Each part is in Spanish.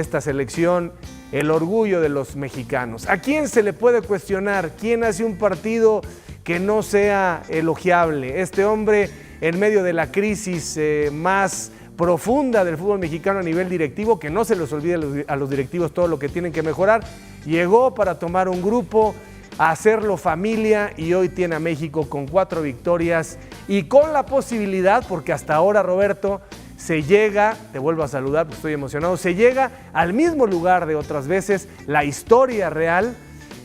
esta selección, el orgullo de los mexicanos. ¿A quién se le puede cuestionar? ¿Quién hace un partido que no sea elogiable? Este hombre, en medio de la crisis más profunda del fútbol mexicano a nivel directivo, que no se les olvide a los directivos todo lo que tienen que mejorar, llegó para tomar un grupo, a hacerlo familia, y hoy tiene a México con 4 victorias y con la posibilidad, porque hasta ahora, Roberto, se llega, te vuelvo a saludar porque estoy emocionado, se llega al mismo lugar de otras veces. La historia real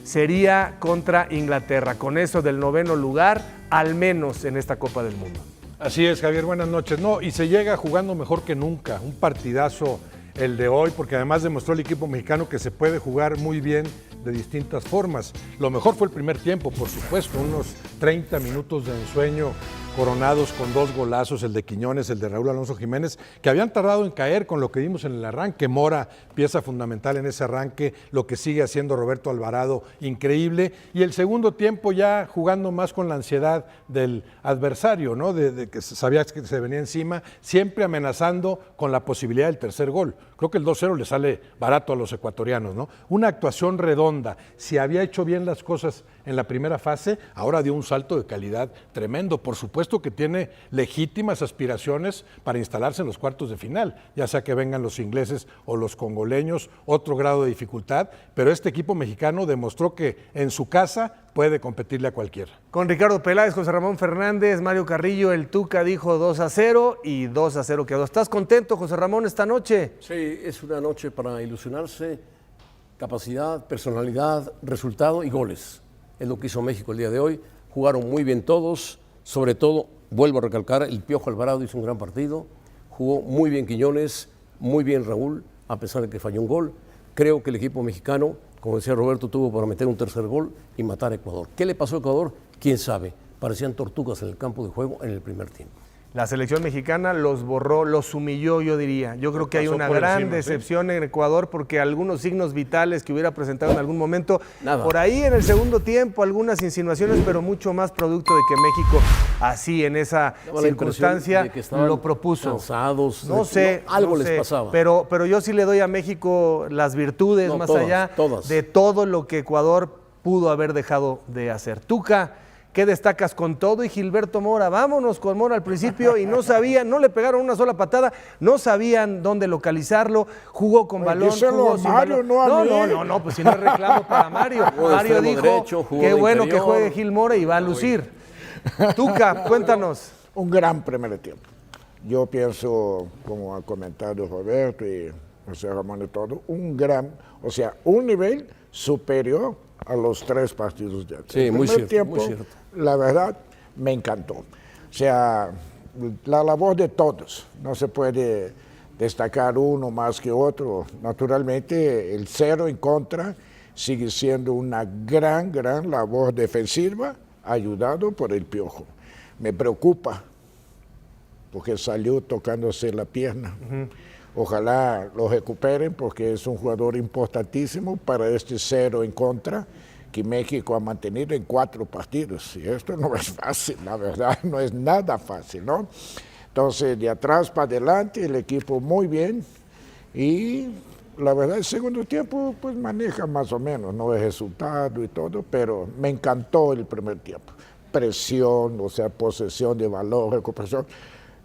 sería contra Inglaterra, con eso del 9º lugar, al menos en esta Copa del Mundo. Así es, Javier, buenas noches. No, y se llega jugando mejor que nunca, un partidazo el de hoy, porque además demostró el equipo mexicano que se puede jugar muy bien de distintas formas. Lo mejor fue el primer tiempo, por supuesto, unos 30 minutos de ensueño coronados con 2 golazos, el de Quiñones, el de Raúl Alonso Jiménez, que habían tardado en caer con lo que vimos en el arranque. Mora, pieza fundamental en ese arranque, lo que sigue haciendo Roberto Alvarado, increíble. Y el segundo tiempo ya jugando más con la ansiedad del adversario, ¿no? De que sabía que se venía encima, siempre amenazando con la posibilidad del tercer gol. Creo que el 2-0 le sale barato a los ecuatorianos, ¿no? Una actuación redonda. Si había hecho bien las cosas en la primera fase, ahora dio un salto de calidad tremendo. Por supuesto que tiene legítimas aspiraciones para instalarse en los cuartos de final, ya sea que vengan los ingleses o los congoleños, otro grado de dificultad, pero este equipo mexicano demostró que en su casa puede competirle a cualquiera. Con Ricardo Peláez, José Ramón Fernández, Mario Carrillo, el Tuca dijo 2-0 y 2-0 quedó. ¿Estás contento, José Ramón, esta noche? Sí, es una noche para ilusionarse, capacidad, personalidad, resultado y goles. Es lo que hizo México el día de hoy. Jugaron muy bien todos, sobre todo, vuelvo a recalcar, el Piojo Alvarado hizo un gran partido, jugó muy bien Quiñones, muy bien Raúl, a pesar de que falló un gol. Creo que el equipo mexicano, como decía Roberto, tuvo para meter un tercer gol y matar a Ecuador. ¿Qué le pasó a Ecuador? ¿Quién sabe? Parecían tortugas en el campo de juego en el primer tiempo. La selección mexicana los borró, los humilló, yo diría. Yo creo que hay una gran decepción en Ecuador, porque algunos signos vitales que hubiera presentado en algún momento, por ahí en el segundo tiempo, algunas insinuaciones, pero mucho más producto de que México, así en esa circunstancia, lo propuso. Cansados, no sé, algo no les pasaba. Pero yo sí le doy a México las virtudes, más allá de todo lo que Ecuador pudo haber dejado de hacer. Tuca, ¿qué destacas con todo? Y Gilberto Mora, vámonos con Mora al principio, y no sabían, no le pegaron una sola patada, no sabían dónde localizarlo, jugó con balón, jugó sin balón. No, pues si no es reclamo para Mario. Mario dijo, qué bueno que juegue Gil Mora y va a lucir. Tuca, cuéntanos. Un gran primer tiempo. Yo pienso, como ha comentado Roberto y José Ramón y todo, un nivel superior a los 3 partidos de sí, muy cierto. La verdad, me encantó. O sea, la labor de todos, no se puede destacar uno más que otro. Naturalmente, el 0 en contra sigue siendo una gran labor defensiva, ayudado por el Piojo. Me preocupa, porque salió tocándose la pierna. Ojalá lo recuperen, porque es un jugador importantísimo para este 0 en contra que México ha mantenido en 4 partidos. Y esto no es fácil, la verdad, no es nada fácil, ¿no? Entonces, de atrás para adelante, el equipo muy bien. Y la verdad, el segundo tiempo, pues maneja más o menos, ¿no? El resultado y todo, pero me encantó el primer tiempo. Presión, o sea, posesión de balón, recuperación.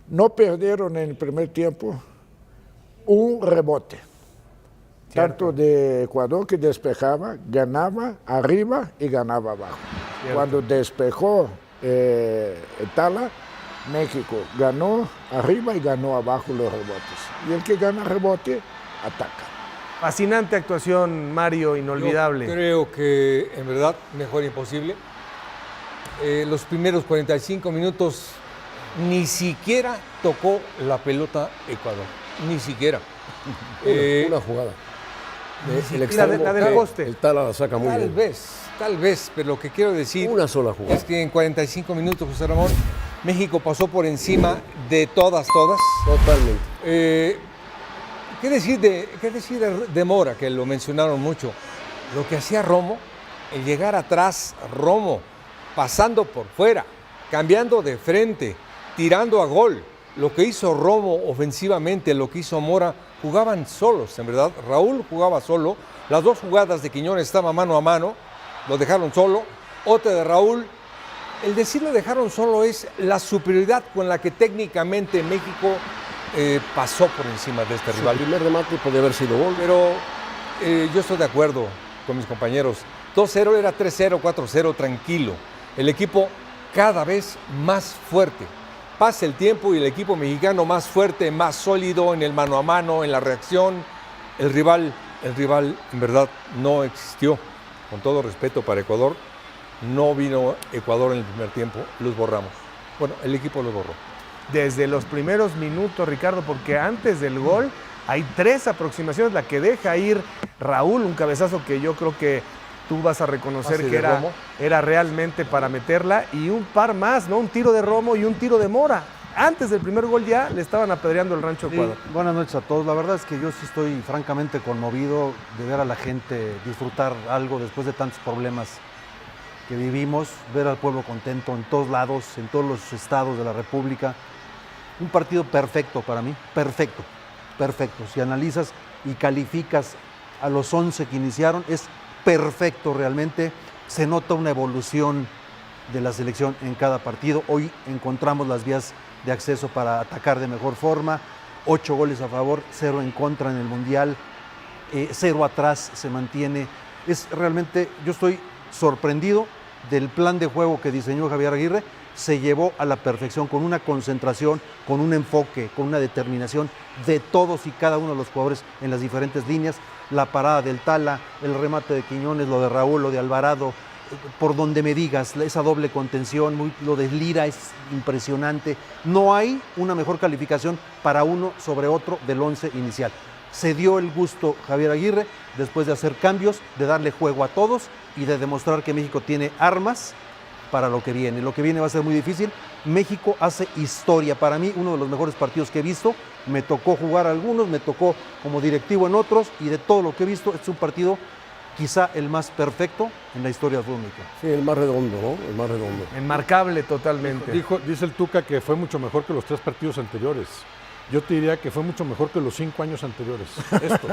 No perdieron en el primer tiempo un rebote. Tanto de Ecuador, que despejaba, ganaba arriba y ganaba abajo. Cuando despejó Tala, México ganó arriba y ganó abajo los rebotes. Y el que gana rebote, ataca. Fascinante actuación, Mario, inolvidable. Yo creo que, en verdad, mejor imposible. Los primeros 45 minutos ni siquiera tocó la pelota Ecuador. Ni siquiera. Una jugada. La del poste. El Tala la saca muy bien. Tal vez, pero lo que quiero decir una sola jugada es que en 45 minutos, José Ramón, México pasó por encima de todas. Totalmente. ¿Qué decir de Mora, que lo mencionaron mucho? Lo que hacía Romo, el llegar atrás, Romo, pasando por fuera, cambiando de frente, tirando a gol. lo que hizo Romo ofensivamente, lo que hizo Mora, jugaban solos, en verdad. Raúl jugaba solo, las dos jugadas de Quiñones estaban mano a mano, lo dejaron solo. Otra de Raúl, el decirlo dejaron solo es la superioridad con la que técnicamente México pasó por encima de este rival. El primer remate podía haber sido gol. Pero yo estoy de acuerdo con mis compañeros. 2-0 era 3-0, 4-0, tranquilo. El equipo cada vez más fuerte. Pasa el tiempo y el equipo mexicano más fuerte, más sólido en el mano a mano, en la reacción. El rival en verdad no existió. Con todo respeto para Ecuador, no vino Ecuador en el primer tiempo, los borramos. Bueno, el equipo los borró. Desde los primeros minutos, Ricardo, porque antes del gol hay 3 aproximaciones, la que deja ir Raúl, un cabezazo que yo creo que tú vas a reconocer Pase que de Romo. era realmente para meterla, y un par más, ¿no? Un tiro de Romo y un tiro de Mora. Antes del primer gol ya le estaban apedreando el Rancho Ecuador. Sí, buenas noches a todos. La verdad es que yo sí estoy francamente conmovido de ver a la gente disfrutar algo después de tantos problemas que vivimos, ver al pueblo contento en todos lados, en todos los estados de la República. Un partido perfecto para mí, perfecto, perfecto. Si analizas y calificas a los 11 que iniciaron, es perfecto realmente. Se nota una evolución de la selección en cada partido. Hoy encontramos las vías de acceso para atacar de mejor forma. 8 goles a favor, 0 en contra en el Mundial, 0 atrás se mantiene. Es realmente, yo estoy sorprendido del plan de juego que diseñó Javier Aguirre. Se llevó a la perfección, con una concentración, con un enfoque, con una determinación de todos y cada uno de los jugadores en las diferentes líneas. La parada del Tala, el remate de Quiñones, lo de Raúl, lo de Alvarado, por donde me digas, esa doble contención, lo de Lira es impresionante. No hay una mejor calificación para uno sobre otro del 11 inicial. Se dio el gusto Javier Aguirre, después de hacer cambios, de darle juego a todos y de demostrar que México tiene armas para lo que viene. Lo que viene va a ser muy difícil. México hace historia. Para mí, uno de los mejores partidos que he visto. Me tocó jugar algunos, me tocó como directivo en otros, y de todo lo que he visto, es un partido quizá el más perfecto en la historia del fútbol mexicano. Sí, el más redondo, ¿no? El más redondo. Enmarcable totalmente. Dice el Tuca que fue mucho mejor que los 3 partidos anteriores. Yo te diría que fue mucho mejor que los 5 años anteriores. Esto.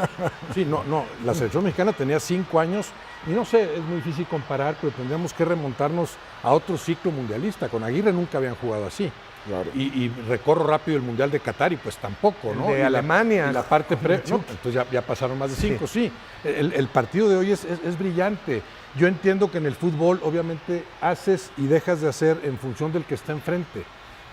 Sí, no, la selección mexicana tenía 5 años y no sé, es muy difícil comparar, pero tendríamos que remontarnos a otro ciclo mundialista. Con Aguirre nunca habían jugado así. Claro. Y recorro rápido el Mundial de Qatar y pues tampoco, ¿no? De Alemania. Y la parte no, entonces ya pasaron más de 5, sí. El partido de hoy es brillante. Yo entiendo que en el fútbol obviamente haces y dejas de hacer en función del que está enfrente.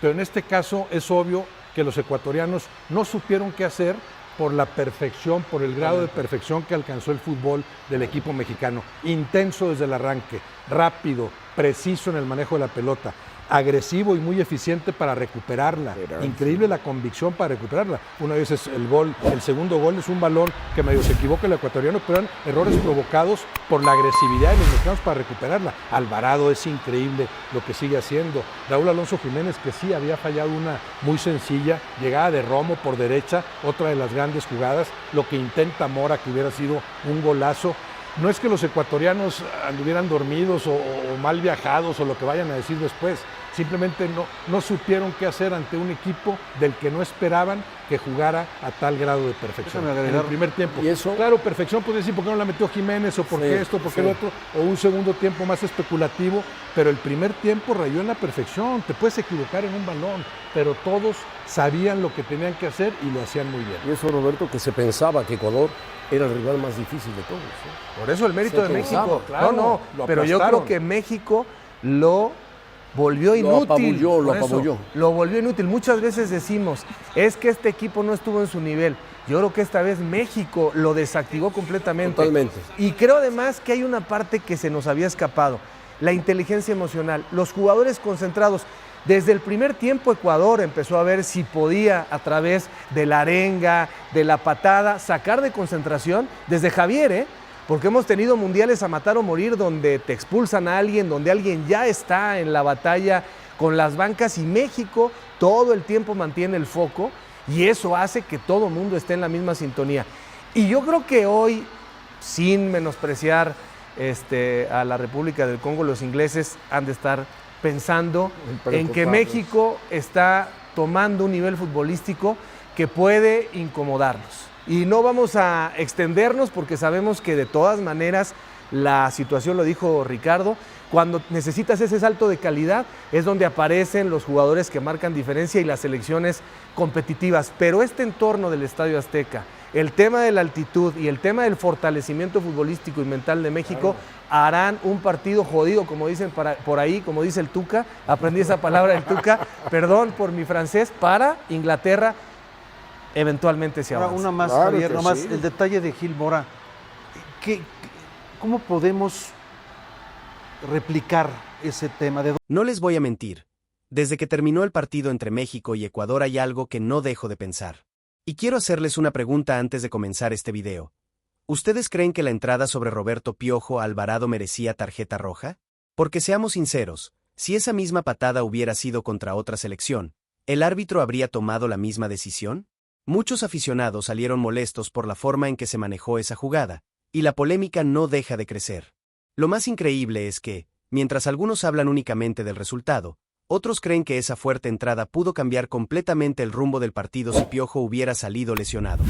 Pero en este caso es obvio que los ecuatorianos no supieron qué hacer por la perfección, por el grado de perfección que alcanzó el fútbol del equipo mexicano. Intenso desde el arranque, rápido, preciso en el manejo de la pelota, agresivo y muy eficiente para recuperarla. Increíble la convicción para recuperarla. Una vez es el segundo gol es un balón que medio se equivoca el ecuatoriano, pero eran errores provocados por la agresividad de los mexicanos para recuperarla. Alvarado es increíble lo que sigue haciendo. Raúl Alonso Jiménez, que sí había fallado una muy sencilla, llegada de Romo por derecha, otra de las grandes jugadas, lo que intenta Mora, que hubiera sido un golazo. No es que los ecuatorianos anduvieran dormidos o mal viajados o lo que vayan a decir después, simplemente no supieron qué hacer ante un equipo del que no esperaban que jugara a tal grado de perfección en el primer tiempo. ¿Y eso? Claro, perfección, puede decir por qué no la metió Jiménez o por qué esto, por qué lo otro, o un segundo tiempo más especulativo, pero el primer tiempo rayó en la perfección. Te puedes equivocar en un balón, pero todos sabían lo que tenían que hacer y lo hacían muy bien. Y eso, Roberto, que se pensaba que Ecuador era el rival más difícil de todos, ¿eh? Por eso el mérito de México. claro, lo pero yo aplastaron. creo que México lo volvió inútil. Lo Por eso, apabulló. lo volvió inútil. Muchas veces decimos, es que este equipo no estuvo en su nivel. Yo creo que esta vez México lo desactivó completamente. Totalmente. Y creo además que hay una parte que se nos había escapado, la inteligencia emocional. Los jugadores concentrados. Desde el primer tiempo Ecuador empezó a ver si podía, a través de la arenga, de la patada, sacar de concentración desde Javier, porque hemos tenido mundiales a matar o morir donde te expulsan a alguien, donde alguien ya está en la batalla con las bancas, y México todo el tiempo mantiene el foco y eso hace que todo el mundo esté en la misma sintonía. Y yo creo que hoy, sin menospreciar a la República del Congo, los ingleses han de estar pensando en que Preocupados. México está tomando un nivel futbolístico que puede incomodarnos. Y no vamos a extendernos porque sabemos que de todas maneras la situación, lo dijo Ricardo, cuando necesitas ese salto de calidad es donde aparecen los jugadores que marcan diferencia y las selecciones competitivas. Pero este entorno del Estadio Azteca, el tema de la altitud y el tema del fortalecimiento futbolístico y mental de México harán un partido jodido, como dicen por ahí, como dice el Tuca, aprendí esa palabra del Tuca, perdón por mi francés, para Inglaterra eventualmente se Ahora, avanza. una más, Claro Javier, que nomás sí. el detalle de Gil Mora. ¿Cómo podemos replicar ese tema? No les voy a mentir. Desde que terminó el partido entre México y Ecuador hay algo que no dejo de pensar. Y quiero hacerles una pregunta antes de comenzar este video. ¿Ustedes creen que la entrada sobre Roberto Piojo Alvarado merecía tarjeta roja? Porque seamos sinceros, si esa misma patada hubiera sido contra otra selección, ¿el árbitro habría tomado la misma decisión? Muchos aficionados salieron molestos por la forma en que se manejó esa jugada, y la polémica no deja de crecer. Lo más increíble es que, mientras algunos hablan únicamente del resultado, otros creen que esa fuerte entrada pudo cambiar completamente el rumbo del partido si Piojo hubiera salido lesionado.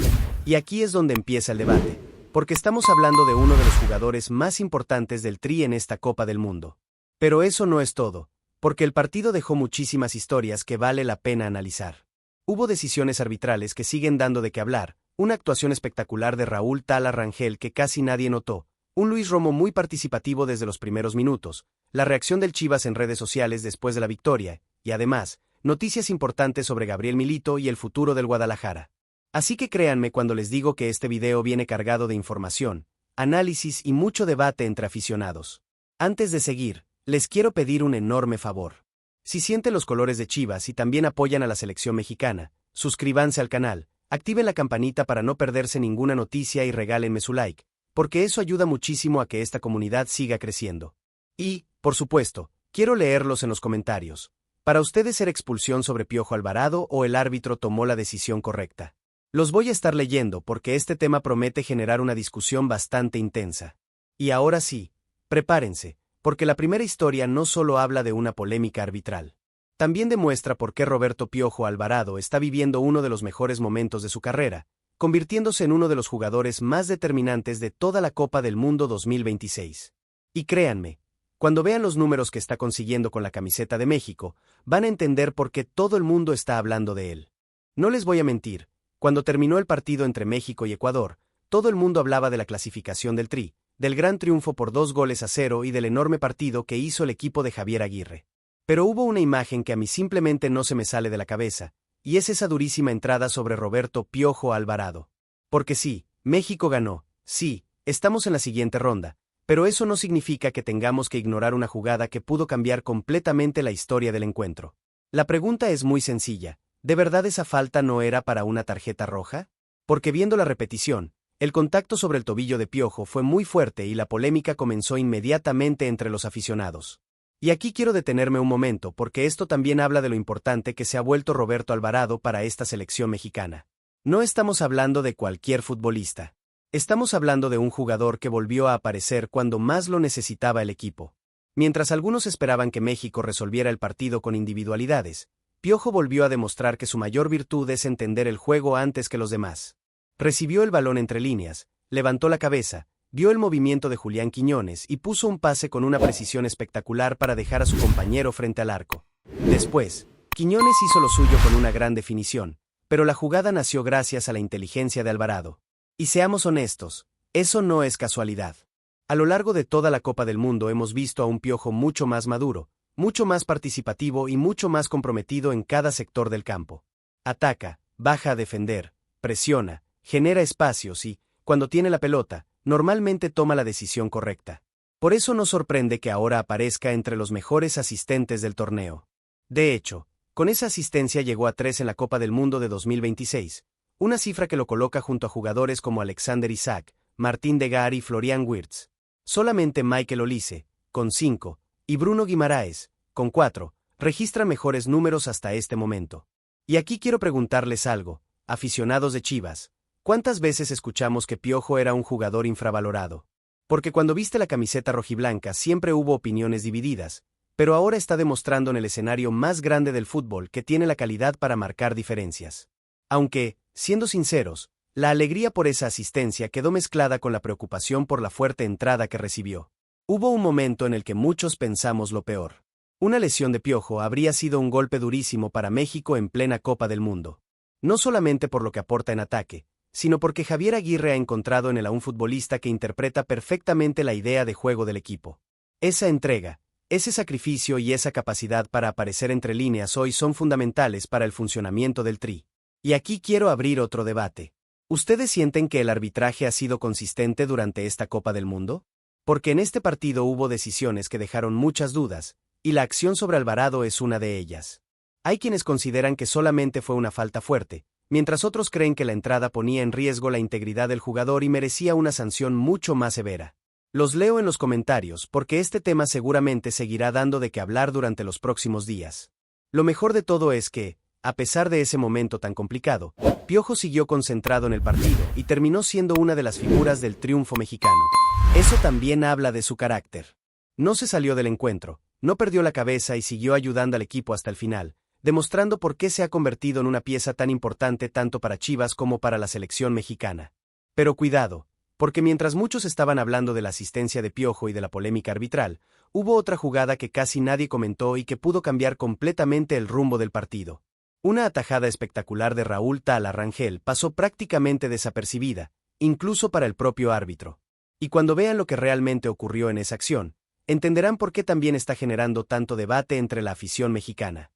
Y aquí es donde empieza el debate, porque estamos hablando de uno de los jugadores más importantes del Tri en esta Copa del Mundo. Pero eso no es todo, porque el partido dejó muchísimas historias que vale la pena analizar. Hubo decisiones arbitrales que siguen dando de qué hablar, una actuación espectacular de Raúl Tala Rangel que casi nadie notó, un Luis Romo muy participativo desde los primeros minutos, la reacción del Chivas en redes sociales después de la victoria, y además, noticias importantes sobre Gabriel Milito y el futuro del Guadalajara. Así que créanme cuando les digo que este video viene cargado de información, análisis y mucho debate entre aficionados. Antes de seguir, les quiero pedir un enorme favor. Si sienten los colores de Chivas y también apoyan a la selección mexicana, suscríbanse al canal, activen la campanita para no perderse ninguna noticia y regálenme su like, porque eso ayuda muchísimo a que esta comunidad siga creciendo. Y, por supuesto, quiero leerlos en los comentarios. ¿Para ustedes era expulsión sobre Piojo Alvarado o el árbitro tomó la decisión correcta? Los voy a estar leyendo porque este tema promete generar una discusión bastante intensa. Y ahora sí, prepárense, porque la primera historia no solo habla de una polémica arbitral. También demuestra por qué Roberto Piojo Alvarado está viviendo uno de los mejores momentos de su carrera, convirtiéndose en uno de los jugadores más determinantes de toda la Copa del Mundo 2026. Y créanme, cuando vean los números que está consiguiendo con la camiseta de México, van a entender por qué todo el mundo está hablando de él. No les voy a mentir, cuando terminó el partido entre México y Ecuador, todo el mundo hablaba de la clasificación del Tri, del gran triunfo por 2-0 y del enorme partido que hizo el equipo de Javier Aguirre. Pero hubo una imagen que a mí simplemente no se me sale de la cabeza, y es esa durísima entrada sobre Roberto Piojo Alvarado. Porque sí, México ganó, sí, estamos en la siguiente ronda, pero eso no significa que tengamos que ignorar una jugada que pudo cambiar completamente la historia del encuentro. La pregunta es muy sencilla, ¿de verdad esa falta no era para una tarjeta roja? Porque viendo la repetición, el contacto sobre el tobillo de Piojo fue muy fuerte y la polémica comenzó inmediatamente entre los aficionados. Y aquí quiero detenerme un momento porque esto también habla de lo importante que se ha vuelto Roberto Alvarado para esta selección mexicana. No estamos hablando de cualquier futbolista. Estamos hablando de un jugador que volvió a aparecer cuando más lo necesitaba el equipo. Mientras algunos esperaban que México resolviera el partido con individualidades, Piojo volvió a demostrar que su mayor virtud es entender el juego antes que los demás. Recibió el balón entre líneas, levantó la cabeza, vio el movimiento de Julián Quiñones y puso un pase con una precisión espectacular para dejar a su compañero frente al arco. Después, Quiñones hizo lo suyo con una gran definición, pero la jugada nació gracias a la inteligencia de Alvarado. Y seamos honestos, eso no es casualidad. A lo largo de toda la Copa del Mundo hemos visto a un Piojo mucho más maduro, mucho más participativo y mucho más comprometido en cada sector del campo. Ataca, baja a defender, presiona, genera espacios y, cuando tiene la pelota, normalmente toma la decisión correcta. Por eso no sorprende que ahora aparezca entre los mejores asistentes del torneo. De hecho, con esa asistencia llegó a 3 en la Copa del Mundo de 2026, una cifra que lo coloca junto a jugadores como Alexander Isaac, Martín Degar y Florian Wirtz. Solamente Michael Olise, con 5, y Bruno Guimaraes, con 4, registran mejores números hasta este momento. Y aquí quiero preguntarles algo, aficionados de Chivas. ¿Cuántas veces escuchamos que Piojo era un jugador infravalorado? Porque cuando viste la camiseta rojiblanca siempre hubo opiniones divididas, pero ahora está demostrando en el escenario más grande del fútbol que tiene la calidad para marcar diferencias. Aunque, siendo sinceros, la alegría por esa asistencia quedó mezclada con la preocupación por la fuerte entrada que recibió. Hubo un momento en el que muchos pensamos lo peor. Una lesión de Piojo habría sido un golpe durísimo para México en plena Copa del Mundo. No solamente por lo que aporta en ataque, sino porque Javier Aguirre ha encontrado en él a un futbolista que interpreta perfectamente la idea de juego del equipo. Esa entrega, ese sacrificio y esa capacidad para aparecer entre líneas hoy son fundamentales para el funcionamiento del Tri. Y aquí quiero abrir otro debate. ¿Ustedes sienten que el arbitraje ha sido consistente durante esta Copa del Mundo? Porque en este partido hubo decisiones que dejaron muchas dudas, y la acción sobre Alvarado es una de ellas. Hay quienes consideran que solamente fue una falta fuerte, mientras otros creen que la entrada ponía en riesgo la integridad del jugador y merecía una sanción mucho más severa. Los leo en los comentarios porque este tema seguramente seguirá dando de qué hablar durante los próximos días. Lo mejor de todo es que, a pesar de ese momento tan complicado, Piojo siguió concentrado en el partido y terminó siendo una de las figuras del triunfo mexicano. Eso también habla de su carácter. No se salió del encuentro, no perdió la cabeza y siguió ayudando al equipo hasta el final, demostrando por qué se ha convertido en una pieza tan importante tanto para Chivas como para la selección mexicana. Pero cuidado, porque mientras muchos estaban hablando de la asistencia de Piojo y de la polémica arbitral, hubo otra jugada que casi nadie comentó y que pudo cambiar completamente el rumbo del partido. Una atajada espectacular de Raúl Tala Rangel pasó prácticamente desapercibida, incluso para el propio árbitro. Y cuando vean lo que realmente ocurrió en esa acción, entenderán por qué también está generando tanto debate entre la afición mexicana.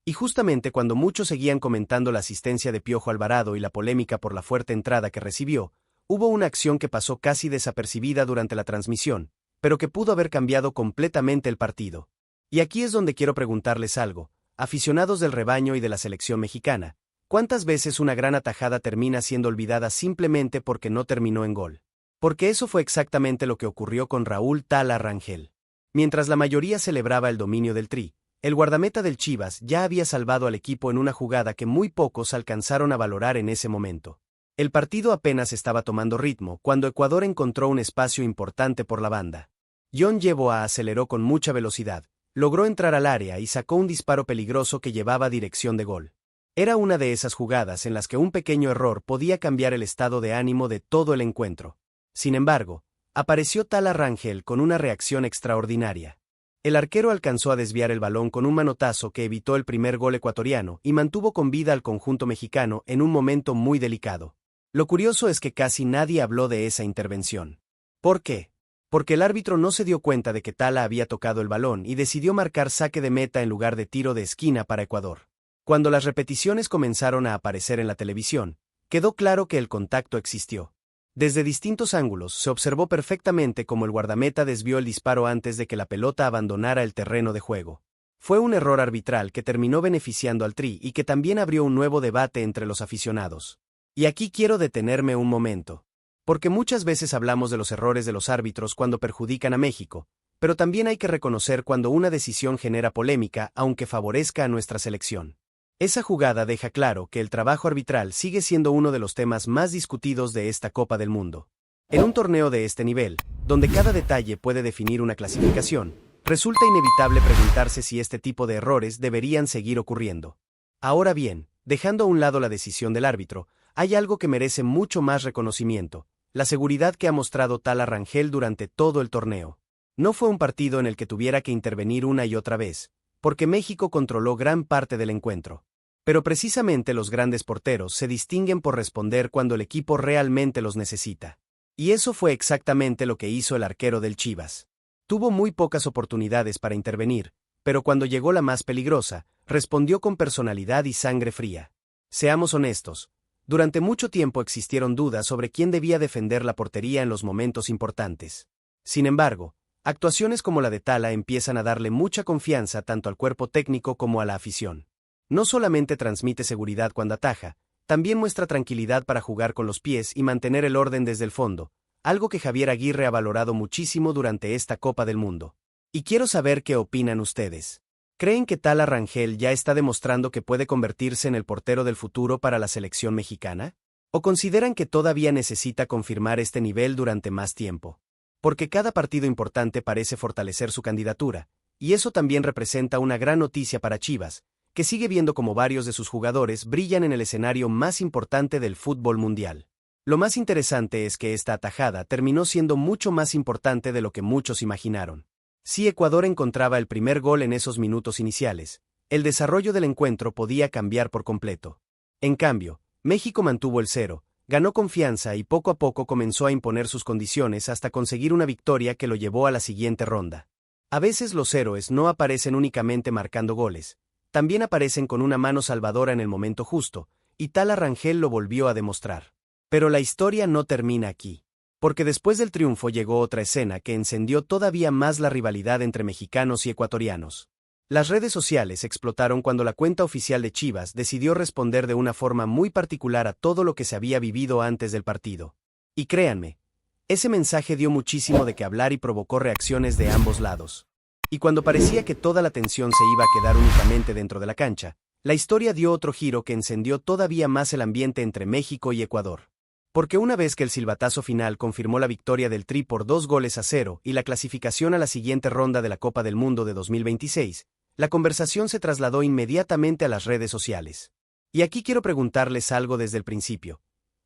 Y justamente cuando muchos seguían comentando la asistencia de Piojo Alvarado y la polémica por la fuerte entrada que recibió, hubo una acción que pasó casi desapercibida durante la transmisión, pero que pudo haber cambiado completamente el partido. Y aquí es donde quiero preguntarles algo, aficionados del rebaño y de la selección mexicana, ¿cuántas veces una gran atajada termina siendo olvidada simplemente porque no terminó en gol? Porque eso fue exactamente lo que ocurrió con Raúl Tala Rangel. Mientras la mayoría celebraba el dominio del Tri, el guardameta del Chivas ya había salvado al equipo en una jugada que muy pocos alcanzaron a valorar en ese momento. El partido apenas estaba tomando ritmo cuando Ecuador encontró un espacio importante por la banda. John Yeboah aceleró con mucha velocidad, logró entrar al área y sacó un disparo peligroso que llevaba dirección de gol. Era una de esas jugadas en las que un pequeño error podía cambiar el estado de ánimo de todo el encuentro. Sin embargo, apareció Tala Rangel con una reacción extraordinaria. El arquero alcanzó a desviar el balón con un manotazo que evitó el primer gol ecuatoriano y mantuvo con vida al conjunto mexicano en un momento muy delicado. Lo curioso es que casi nadie habló de esa intervención. ¿Por qué? Porque el árbitro no se dio cuenta de que Tala había tocado el balón y decidió marcar saque de meta en lugar de tiro de esquina para Ecuador. Cuando las repeticiones comenzaron a aparecer en la televisión, quedó claro que el contacto existió. Desde distintos ángulos se observó perfectamente cómo el guardameta desvió el disparo antes de que la pelota abandonara el terreno de juego. Fue un error arbitral que terminó beneficiando al Tri y que también abrió un nuevo debate entre los aficionados. Y aquí quiero detenerme un momento. Porque muchas veces hablamos de los errores de los árbitros cuando perjudican a México, pero también hay que reconocer cuando una decisión genera polémica aunque favorezca a nuestra selección. Esa jugada deja claro que el trabajo arbitral sigue siendo uno de los temas más discutidos de esta Copa del Mundo. En un torneo de este nivel, donde cada detalle puede definir una clasificación, resulta inevitable preguntarse si este tipo de errores deberían seguir ocurriendo. Ahora bien, dejando a un lado la decisión del árbitro, hay algo que merece mucho más reconocimiento, la seguridad que ha mostrado Tala Rangel durante todo el torneo. No fue un partido en el que tuviera que intervenir una y otra vez, porque México controló gran parte del encuentro. Pero precisamente los grandes porteros se distinguen por responder cuando el equipo realmente los necesita. Y eso fue exactamente lo que hizo el arquero del Chivas. Tuvo muy pocas oportunidades para intervenir, pero cuando llegó la más peligrosa, respondió con personalidad y sangre fría. Seamos honestos, durante mucho tiempo existieron dudas sobre quién debía defender la portería en los momentos importantes. Sin embargo, actuaciones como la de Tala empiezan a darle mucha confianza tanto al cuerpo técnico como a la afición. No solamente transmite seguridad cuando ataja, también muestra tranquilidad para jugar con los pies y mantener el orden desde el fondo, algo que Javier Aguirre ha valorado muchísimo durante esta Copa del Mundo. Y quiero saber qué opinan ustedes. ¿Creen que Tala Rangel ya está demostrando que puede convertirse en el portero del futuro para la selección mexicana? ¿O consideran que todavía necesita confirmar este nivel durante más tiempo? Porque cada partido importante parece fortalecer su candidatura, y eso también representa una gran noticia para Chivas, que sigue viendo como varios de sus jugadores brillan en el escenario más importante del fútbol mundial. Lo más interesante es que esta atajada terminó siendo mucho más importante de lo que muchos imaginaron. Si Ecuador encontraba el primer gol en esos minutos iniciales, el desarrollo del encuentro podía cambiar por completo. En cambio, México mantuvo el cero, ganó confianza y poco a poco comenzó a imponer sus condiciones hasta conseguir una victoria que lo llevó a la siguiente ronda. A veces los héroes no aparecen únicamente marcando goles, también aparecen con una mano salvadora en el momento justo, y Tala Rangel lo volvió a demostrar. Pero la historia no termina aquí, porque después del triunfo llegó otra escena que encendió todavía más la rivalidad entre mexicanos y ecuatorianos. Las redes sociales explotaron cuando la cuenta oficial de Chivas decidió responder de una forma muy particular a todo lo que se había vivido antes del partido. Y créanme, ese mensaje dio muchísimo de qué hablar y provocó reacciones de ambos lados. Y cuando parecía que toda la atención se iba a quedar únicamente dentro de la cancha, la historia dio otro giro que encendió todavía más el ambiente entre México y Ecuador. Porque una vez que el silbatazo final confirmó la victoria del Tri por 2-0 y la clasificación a la siguiente ronda de la Copa del Mundo de 2026, la conversación se trasladó inmediatamente a las redes sociales. Y aquí quiero preguntarles algo desde el principio.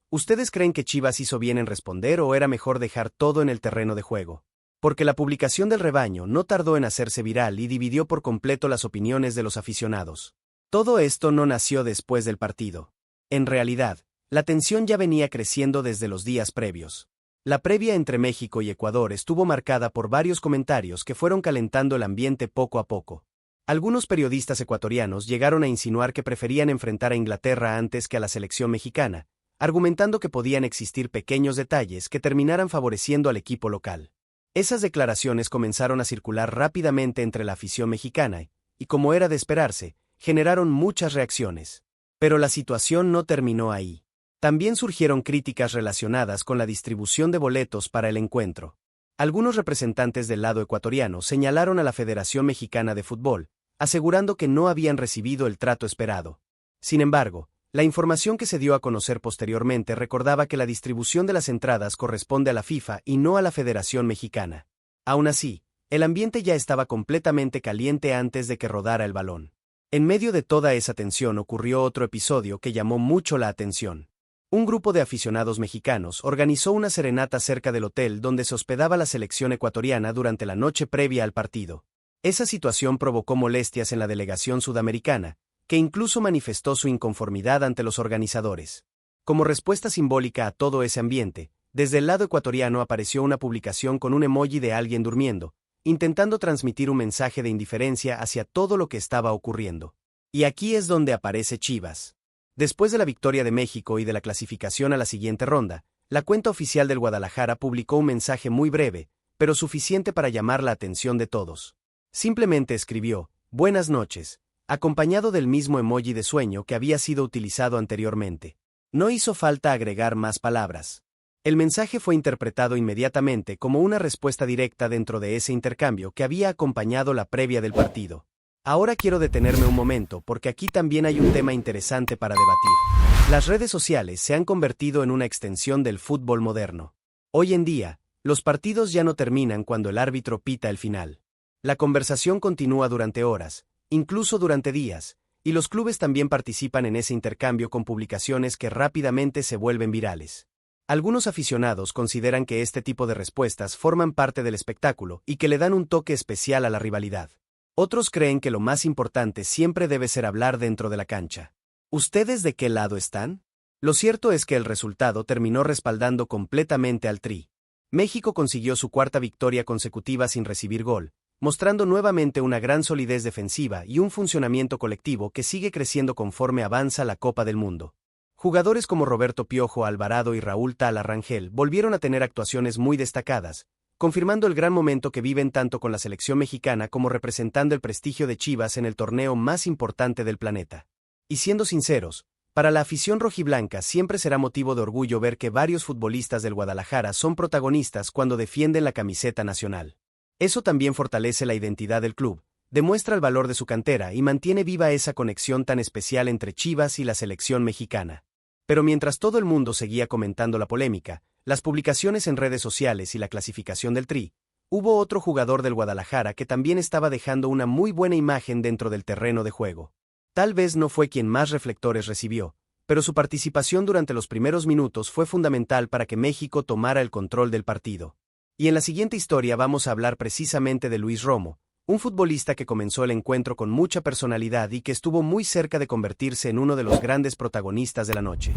¿Ustedes creen que Chivas hizo bien en responder o era mejor dejar todo en el terreno de juego? Porque la publicación del rebaño no tardó en hacerse viral y dividió por completo las opiniones de los aficionados. Todo esto no nació después del partido. En realidad, la tensión ya venía creciendo desde los días previos. La previa entre México y Ecuador estuvo marcada por varios comentarios que fueron calentando el ambiente poco a poco. Algunos periodistas ecuatorianos llegaron a insinuar que preferían enfrentar a Inglaterra antes que a la selección mexicana, argumentando que podían existir pequeños detalles que terminaran favoreciendo al equipo local. Esas declaraciones comenzaron a circular rápidamente entre la afición mexicana y, como era de esperarse, generaron muchas reacciones. Pero la situación no terminó ahí. También surgieron críticas relacionadas con la distribución de boletos para el encuentro. Algunos representantes del lado ecuatoriano señalaron a la Federación Mexicana de Fútbol, asegurando que no habían recibido el trato esperado. Sin embargo, la información que se dio a conocer posteriormente recordaba que la distribución de las entradas corresponde a la FIFA y no a la Federación Mexicana. Aún así, el ambiente ya estaba completamente caliente antes de que rodara el balón. En medio de toda esa tensión ocurrió otro episodio que llamó mucho la atención. Un grupo de aficionados mexicanos organizó una serenata cerca del hotel donde se hospedaba la selección ecuatoriana durante la noche previa al partido. Esa situación provocó molestias en la delegación sudamericana, que incluso manifestó su inconformidad ante los organizadores. Como respuesta simbólica a todo ese ambiente, desde el lado ecuatoriano apareció una publicación con un emoji de alguien durmiendo, intentando transmitir un mensaje de indiferencia hacia todo lo que estaba ocurriendo. Y aquí es donde aparece Chivas. Después de la victoria de México y de la clasificación a la siguiente ronda, la cuenta oficial del Guadalajara publicó un mensaje muy breve, pero suficiente para llamar la atención de todos. Simplemente escribió, «Buenas noches», acompañado del mismo emoji de sueño que había sido utilizado anteriormente. No hizo falta agregar más palabras. El mensaje fue interpretado inmediatamente como una respuesta directa dentro de ese intercambio que había acompañado la previa del partido. Ahora quiero detenerme un momento porque aquí también hay un tema interesante para debatir. Las redes sociales se han convertido en una extensión del fútbol moderno. Hoy en día, los partidos ya no terminan cuando el árbitro pita el final. La conversación continúa durante horas, incluso durante días, y los clubes también participan en ese intercambio con publicaciones que rápidamente se vuelven virales. Algunos aficionados consideran que este tipo de respuestas forman parte del espectáculo y que le dan un toque especial a la rivalidad. Otros creen que lo más importante siempre debe ser hablar dentro de la cancha. ¿Ustedes de qué lado están? Lo cierto es que el resultado terminó respaldando completamente al Tri. México consiguió su cuarta victoria consecutiva sin recibir gol, mostrando nuevamente una gran solidez defensiva y un funcionamiento colectivo que sigue creciendo conforme avanza la Copa del Mundo. Jugadores como Roberto Piojo Alvarado y Raúl Tala Rangel volvieron a tener actuaciones muy destacadas, confirmando el gran momento que viven tanto con la selección mexicana como representando el prestigio de Chivas en el torneo más importante del planeta. Y siendo sinceros, para la afición rojiblanca siempre será motivo de orgullo ver que varios futbolistas del Guadalajara son protagonistas cuando defienden la camiseta nacional. Eso también fortalece la identidad del club, demuestra el valor de su cantera y mantiene viva esa conexión tan especial entre Chivas y la selección mexicana. Pero mientras todo el mundo seguía comentando la polémica, las publicaciones en redes sociales y la clasificación del Tri, Hubo otro jugador del Guadalajara que también estaba dejando una muy buena imagen dentro del terreno de juego. Tal vez no fue quien más reflectores recibió, pero su participación durante los primeros minutos fue fundamental para que México tomara el control del partido. Y en la siguiente historia vamos a hablar precisamente de Luis Romo, un futbolista que comenzó el encuentro con mucha personalidad y que estuvo muy cerca de convertirse en uno de los grandes protagonistas de la noche.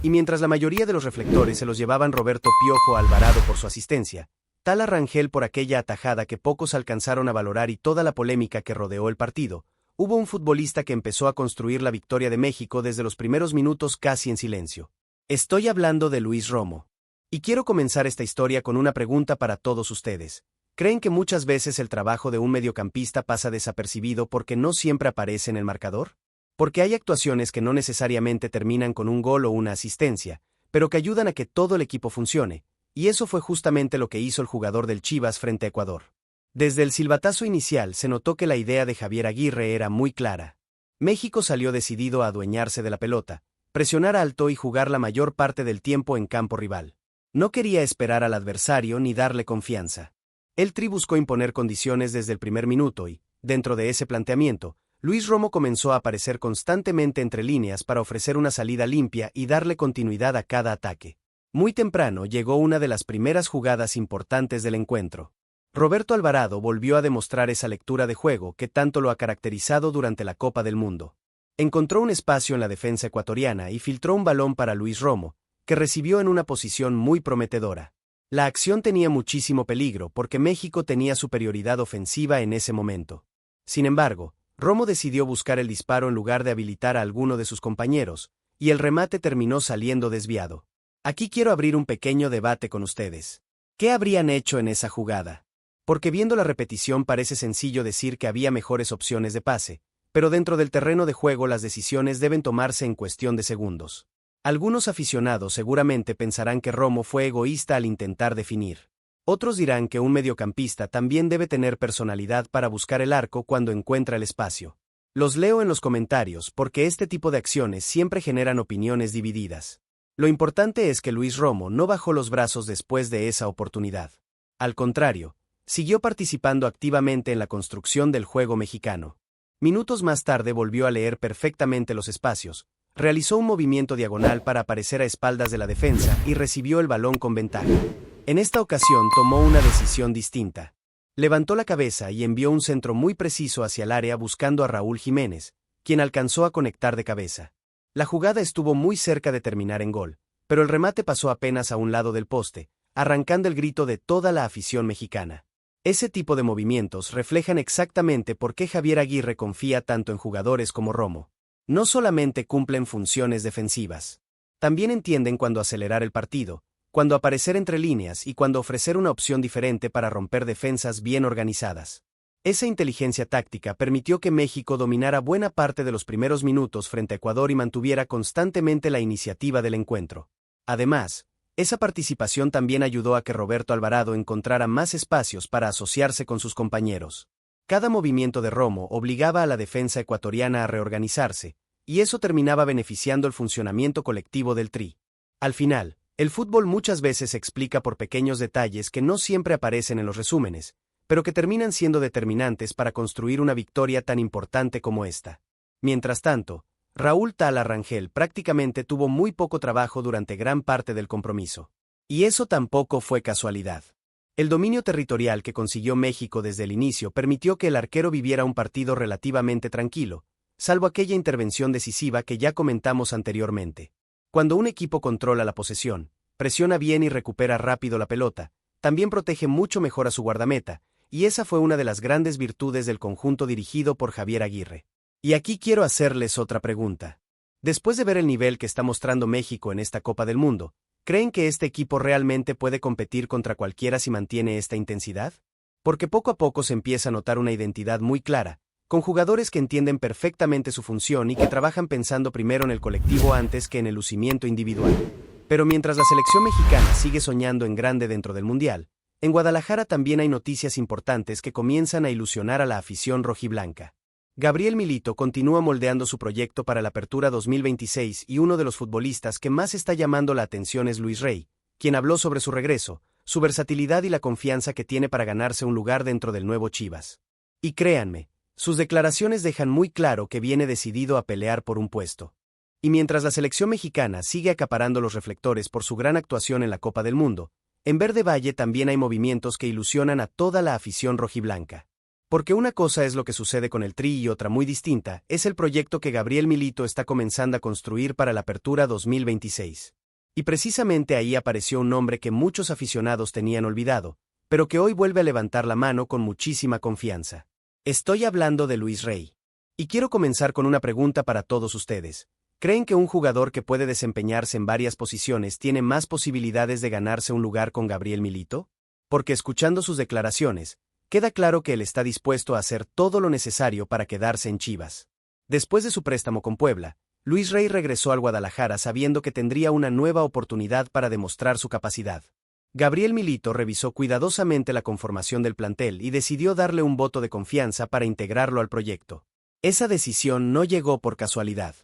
Y mientras la mayoría de los reflectores se los llevaban Roberto Piojo Alvarado por su asistencia, Tala Rangel por aquella atajada que pocos alcanzaron a valorar y toda la polémica que rodeó el partido, hubo un futbolista que empezó a construir la victoria de México desde los primeros minutos casi en silencio. Estoy hablando de Luis Romo. Y quiero comenzar esta historia con una pregunta para todos ustedes. ¿Creen que muchas veces el trabajo de un mediocampista pasa desapercibido porque no siempre aparece en el marcador? Porque hay actuaciones que no necesariamente terminan con un gol o una asistencia, pero que ayudan a que todo el equipo funcione, y eso fue justamente lo que hizo el jugador del Chivas frente a Ecuador. Desde el silbatazo inicial se notó que la idea de Javier Aguirre era muy clara. México salió decidido a adueñarse de la pelota, presionar alto y jugar la mayor parte del tiempo en campo rival. No quería esperar al adversario ni darle confianza. El Tri buscó imponer condiciones desde el primer minuto y, dentro de ese planteamiento, Luis Romo comenzó a aparecer constantemente entre líneas para ofrecer una salida limpia y darle continuidad a cada ataque. Muy temprano llegó una de las primeras jugadas importantes del encuentro. Roberto Alvarado volvió a demostrar esa lectura de juego que tanto lo ha caracterizado durante la Copa del Mundo. Encontró un espacio en la defensa ecuatoriana y filtró un balón para Luis Romo, que recibió en una posición muy prometedora. La acción tenía muchísimo peligro porque México tenía superioridad ofensiva en ese momento. Sin embargo, Romo decidió buscar el disparo en lugar de habilitar a alguno de sus compañeros, y el remate terminó saliendo desviado. Aquí quiero abrir un pequeño debate con ustedes. ¿Qué habrían hecho en esa jugada? Porque viendo la repetición parece sencillo decir que había mejores opciones de pase, pero dentro del terreno de juego las decisiones deben tomarse en cuestión de segundos. Algunos aficionados seguramente pensarán que Romo fue egoísta al intentar definir. Otros dirán que un mediocampista también debe tener personalidad para buscar el arco cuando encuentra el espacio. Los leo en los comentarios porque este tipo de acciones siempre generan opiniones divididas. Lo importante es que Luis Romo no bajó los brazos después de esa oportunidad. Al contrario, siguió participando activamente en la construcción del juego mexicano. Minutos más tarde volvió a leer perfectamente los espacios, realizó un movimiento diagonal para aparecer a espaldas de la defensa y recibió el balón con ventaja. En esta ocasión tomó una decisión distinta. Levantó la cabeza y envió un centro muy preciso hacia el área buscando a Raúl Jiménez, quien alcanzó a conectar de cabeza. La jugada estuvo muy cerca de terminar en gol, pero el remate pasó apenas a un lado del poste, arrancando el grito de toda la afición mexicana. Ese tipo de movimientos reflejan exactamente por qué Javier Aguirre confía tanto en jugadores como Romo. No solamente cumplen funciones defensivas. También entienden cuándo acelerar el partido, cuándo aparecer entre líneas y cuándo ofrecer una opción diferente para romper defensas bien organizadas. Esa inteligencia táctica permitió que México dominara buena parte de los primeros minutos frente a Ecuador y mantuviera constantemente la iniciativa del encuentro. Además, esa participación también ayudó a que Roberto Alvarado encontrara más espacios para asociarse con sus compañeros. Cada movimiento de Romo obligaba a la defensa ecuatoriana a reorganizarse, y eso terminaba beneficiando el funcionamiento colectivo del Tri. Al final, el fútbol muchas veces se explica por pequeños detalles que no siempre aparecen en los resúmenes, pero que terminan siendo determinantes para construir una victoria tan importante como esta. Mientras tanto, Raúl Tala Rangel prácticamente tuvo muy poco trabajo durante gran parte del compromiso. Y eso tampoco fue casualidad. El dominio territorial que consiguió México desde el inicio permitió que el arquero viviera un partido relativamente tranquilo, salvo aquella intervención decisiva que ya comentamos anteriormente. Cuando un equipo controla la posesión, presiona bien y recupera rápido la pelota, también protege mucho mejor a su guardameta, y esa fue una de las grandes virtudes del conjunto dirigido por Javier Aguirre. Y aquí quiero hacerles otra pregunta. Después de ver el nivel que está mostrando México en esta Copa del Mundo, ¿creen que este equipo realmente puede competir contra cualquiera si mantiene esta intensidad? Porque poco a poco se empieza a notar una identidad muy clara, con jugadores que entienden perfectamente su función y que trabajan pensando primero en el colectivo antes que en el lucimiento individual. Pero mientras la selección mexicana sigue soñando en grande dentro del Mundial, en Guadalajara también hay noticias importantes que comienzan a ilusionar a la afición rojiblanca. Gabriel Milito continúa moldeando su proyecto para la Apertura 2026 y uno de los futbolistas que más está llamando la atención es Luis Rey, quien habló sobre su regreso, su versatilidad y la confianza que tiene para ganarse un lugar dentro del nuevo Chivas. Y créanme, sus declaraciones dejan muy claro que viene decidido a pelear por un puesto. Y mientras la selección mexicana sigue acaparando los reflectores por su gran actuación en la Copa del Mundo, en Verde Valle también hay movimientos que ilusionan a toda la afición rojiblanca. Porque una cosa es lo que sucede con el Tri y otra muy distinta es el proyecto que Gabriel Milito está comenzando a construir para la Apertura 2026. Y precisamente ahí apareció un nombre que muchos aficionados tenían olvidado, pero que hoy vuelve a levantar la mano con muchísima confianza. Estoy hablando de Luis Rey. Y quiero comenzar con una pregunta para todos ustedes. ¿Creen que un jugador que puede desempeñarse en varias posiciones tiene más posibilidades de ganarse un lugar con Gabriel Milito? Porque escuchando sus declaraciones, queda claro que él está dispuesto a hacer todo lo necesario para quedarse en Chivas. Después de su préstamo con Puebla, Luis Rey regresó al Guadalajara sabiendo que tendría una nueva oportunidad para demostrar su capacidad. Gabriel Milito revisó cuidadosamente la conformación del plantel y decidió darle un voto de confianza para integrarlo al proyecto. Esa decisión no llegó por casualidad.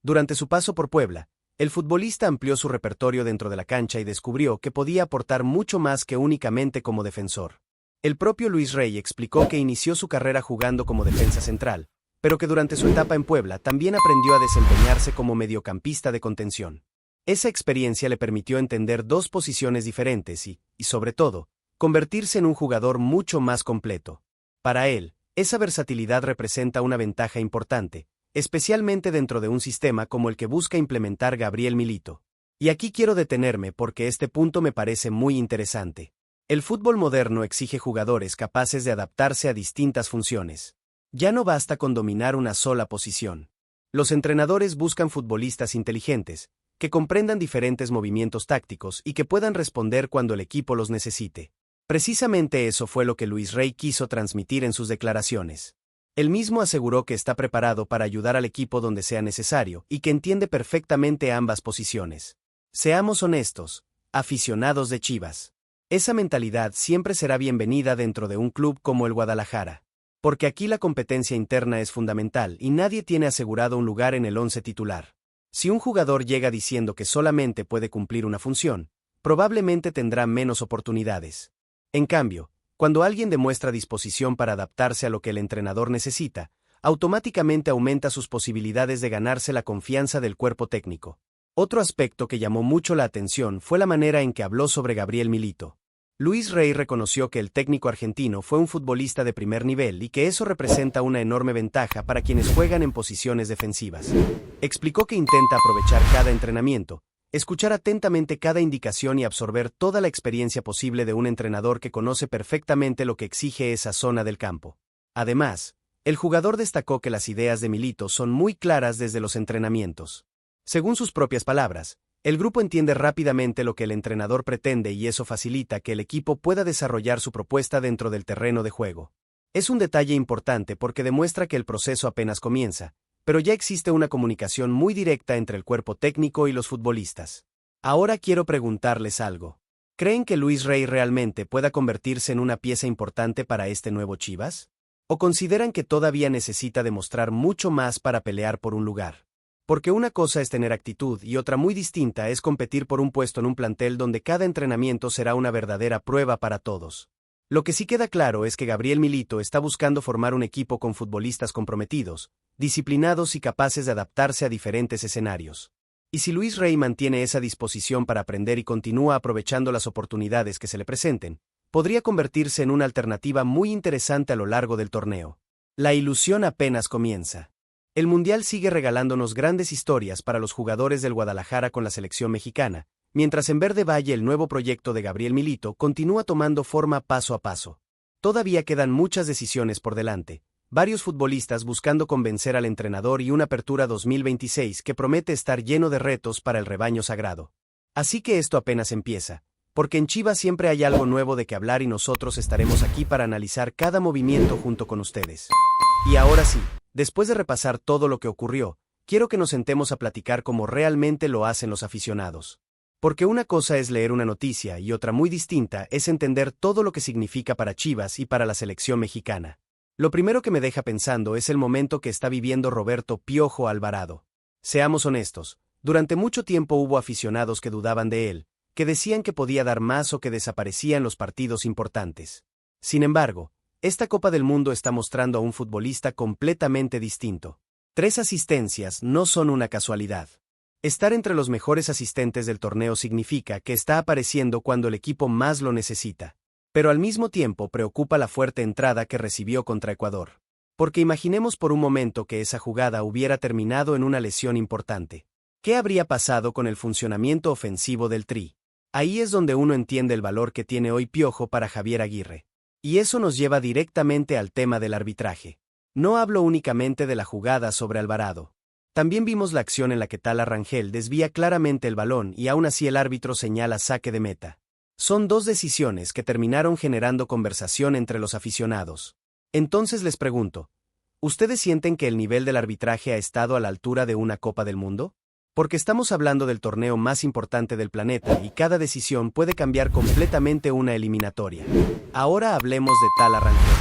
Durante su paso por Puebla, el futbolista amplió su repertorio dentro de la cancha y descubrió que podía aportar mucho más que únicamente como defensor. El propio Luis Rey explicó que inició su carrera jugando como defensa central, pero que durante su etapa en Puebla también aprendió a desempeñarse como mediocampista de contención. Esa experiencia le permitió entender dos posiciones diferentes y, sobre todo, convertirse en un jugador mucho más completo. Para él, esa versatilidad representa una ventaja importante, especialmente dentro de un sistema como el que busca implementar Gabriel Milito. Y aquí quiero detenerme porque este punto me parece muy interesante. El fútbol moderno exige jugadores capaces de adaptarse a distintas funciones. Ya no basta con dominar una sola posición. Los entrenadores buscan futbolistas inteligentes, que comprendan diferentes movimientos tácticos y que puedan responder cuando el equipo los necesite. Precisamente eso fue lo que Luis Rey quiso transmitir en sus declaraciones. Él mismo aseguró que está preparado para ayudar al equipo donde sea necesario y que entiende perfectamente ambas posiciones. Seamos honestos, aficionados de Chivas. Esa mentalidad siempre será bienvenida dentro de un club como el Guadalajara. Porque aquí la competencia interna es fundamental y nadie tiene asegurado un lugar en el once titular. Si un jugador llega diciendo que solamente puede cumplir una función, probablemente tendrá menos oportunidades. En cambio, cuando alguien demuestra disposición para adaptarse a lo que el entrenador necesita, automáticamente aumenta sus posibilidades de ganarse la confianza del cuerpo técnico. Otro aspecto que llamó mucho la atención fue la manera en que habló sobre Gabriel Milito. Luis Rey reconoció que el técnico argentino fue un futbolista de primer nivel y que eso representa una enorme ventaja para quienes juegan en posiciones defensivas. Explicó que intenta aprovechar cada entrenamiento, escuchar atentamente cada indicación y absorber toda la experiencia posible de un entrenador que conoce perfectamente lo que exige esa zona del campo. Además, el jugador destacó que las ideas de Milito son muy claras desde los entrenamientos. Según sus propias palabras, el grupo entiende rápidamente lo que el entrenador pretende y eso facilita que el equipo pueda desarrollar su propuesta dentro del terreno de juego. Es un detalle importante porque demuestra que el proceso apenas comienza, pero ya existe una comunicación muy directa entre el cuerpo técnico y los futbolistas. Ahora quiero preguntarles algo. ¿Creen que Luis Rey realmente pueda convertirse en una pieza importante para este nuevo Chivas? ¿O consideran que todavía necesita demostrar mucho más para pelear por un lugar? Porque una cosa es tener actitud y otra muy distinta es competir por un puesto en un plantel donde cada entrenamiento será una verdadera prueba para todos. Lo que sí queda claro es que Gabriel Milito está buscando formar un equipo con futbolistas comprometidos, disciplinados y capaces de adaptarse a diferentes escenarios. Y si Luis Rey mantiene esa disposición para aprender y continúa aprovechando las oportunidades que se le presenten, podría convertirse en una alternativa muy interesante a lo largo del torneo. La ilusión apenas comienza. El Mundial sigue regalándonos grandes historias para los jugadores del Guadalajara con la selección mexicana, mientras en Verde Valle el nuevo proyecto de Gabriel Milito continúa tomando forma paso a paso. Todavía quedan muchas decisiones por delante, varios futbolistas buscando convencer al entrenador y una apertura 2026 que promete estar lleno de retos para el rebaño sagrado. Así que esto apenas empieza, porque en Chivas siempre hay algo nuevo de que hablar y nosotros estaremos aquí para analizar cada movimiento junto con ustedes. Y ahora sí, después de repasar todo lo que ocurrió, quiero que nos sentemos a platicar como realmente lo hacen los aficionados. Porque una cosa es leer una noticia y otra muy distinta es entender todo lo que significa para Chivas y para la selección mexicana. Lo primero que me deja pensando es el momento que está viviendo Roberto Piojo Alvarado. Seamos honestos, durante mucho tiempo hubo aficionados que dudaban de él, que decían que podía dar más o que desaparecía en los partidos importantes. Sin embargo, esta Copa del Mundo está mostrando a un futbolista completamente distinto. 3 asistencias no son una casualidad. Estar entre los mejores asistentes del torneo significa que está apareciendo cuando el equipo más lo necesita. Pero al mismo tiempo preocupa la fuerte entrada que recibió contra Ecuador. Porque imaginemos por un momento que esa jugada hubiera terminado en una lesión importante. ¿Qué habría pasado con el funcionamiento ofensivo del Tri? Ahí es donde uno entiende el valor que tiene hoy Piojo para Javier Aguirre. Y eso nos lleva directamente al tema del arbitraje. No hablo únicamente de la jugada sobre Alvarado. También vimos la acción en la que Tala Rangel desvía claramente el balón y aún así el árbitro señala saque de meta. Son 2 decisiones que terminaron generando conversación entre los aficionados. Entonces les pregunto, ¿ustedes sienten que el nivel del arbitraje ha estado a la altura de una Copa del Mundo? Porque estamos hablando del torneo más importante del planeta y cada decisión puede cambiar completamente una eliminatoria. Ahora hablemos de Tala Rangel.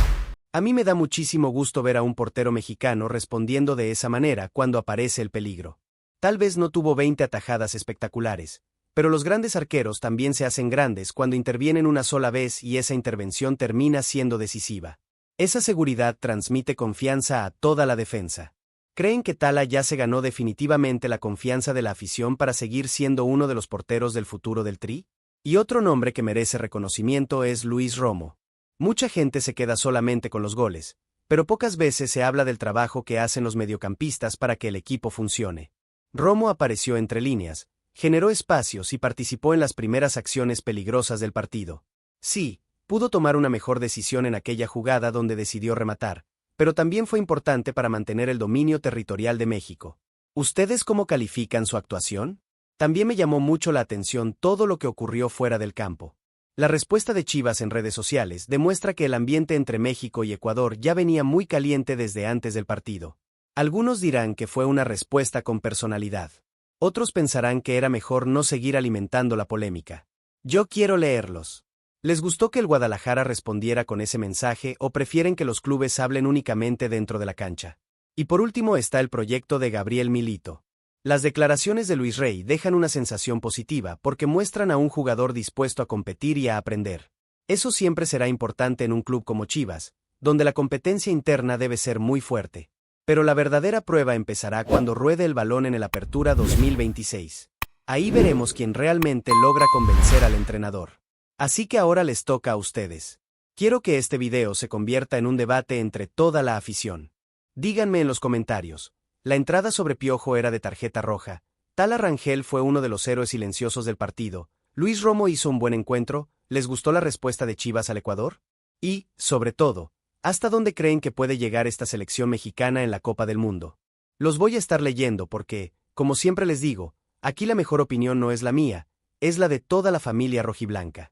A mí me da muchísimo gusto ver a un portero mexicano respondiendo de esa manera cuando aparece el peligro. Tal vez no tuvo 20 atajadas espectaculares, pero los grandes arqueros también se hacen grandes cuando intervienen una sola vez y esa intervención termina siendo decisiva. Esa seguridad transmite confianza a toda la defensa. ¿Creen que Tala ya se ganó definitivamente la confianza de la afición para seguir siendo uno de los porteros del futuro del Tri? Y otro nombre que merece reconocimiento es Luis Romo. Mucha gente se queda solamente con los goles, pero pocas veces se habla del trabajo que hacen los mediocampistas para que el equipo funcione. Romo apareció entre líneas, generó espacios y participó en las primeras acciones peligrosas del partido. Sí, pudo tomar una mejor decisión en aquella jugada donde decidió rematar, pero también fue importante para mantener el dominio territorial de México. ¿Ustedes cómo califican su actuación? También me llamó mucho la atención todo lo que ocurrió fuera del campo. La respuesta de Chivas en redes sociales demuestra que el ambiente entre México y Ecuador ya venía muy caliente desde antes del partido. Algunos dirán que fue una respuesta con personalidad. Otros pensarán que era mejor no seguir alimentando la polémica. Yo quiero leerlos. ¿Les gustó que el Guadalajara respondiera con ese mensaje o prefieren que los clubes hablen únicamente dentro de la cancha? Y por último está el proyecto de Gabriel Milito. Las declaraciones de Luis Rey dejan una sensación positiva porque muestran a un jugador dispuesto a competir y a aprender. Eso siempre será importante en un club como Chivas, donde la competencia interna debe ser muy fuerte. Pero la verdadera prueba empezará cuando ruede el balón en el Apertura 2026. Ahí veremos quién realmente logra convencer al entrenador. Así que ahora les toca a ustedes. Quiero que este video se convierta en un debate entre toda la afición. Díganme en los comentarios. La entrada sobre Piojo era de tarjeta roja. Tala Rangel fue uno de los héroes silenciosos del partido. Luis Romo hizo un buen encuentro. ¿Les gustó la respuesta de Chivas al Ecuador? Y, sobre todo, ¿hasta dónde creen que puede llegar esta selección mexicana en la Copa del Mundo? Los voy a estar leyendo porque, como siempre les digo, aquí la mejor opinión no es la mía, es la de toda la familia rojiblanca.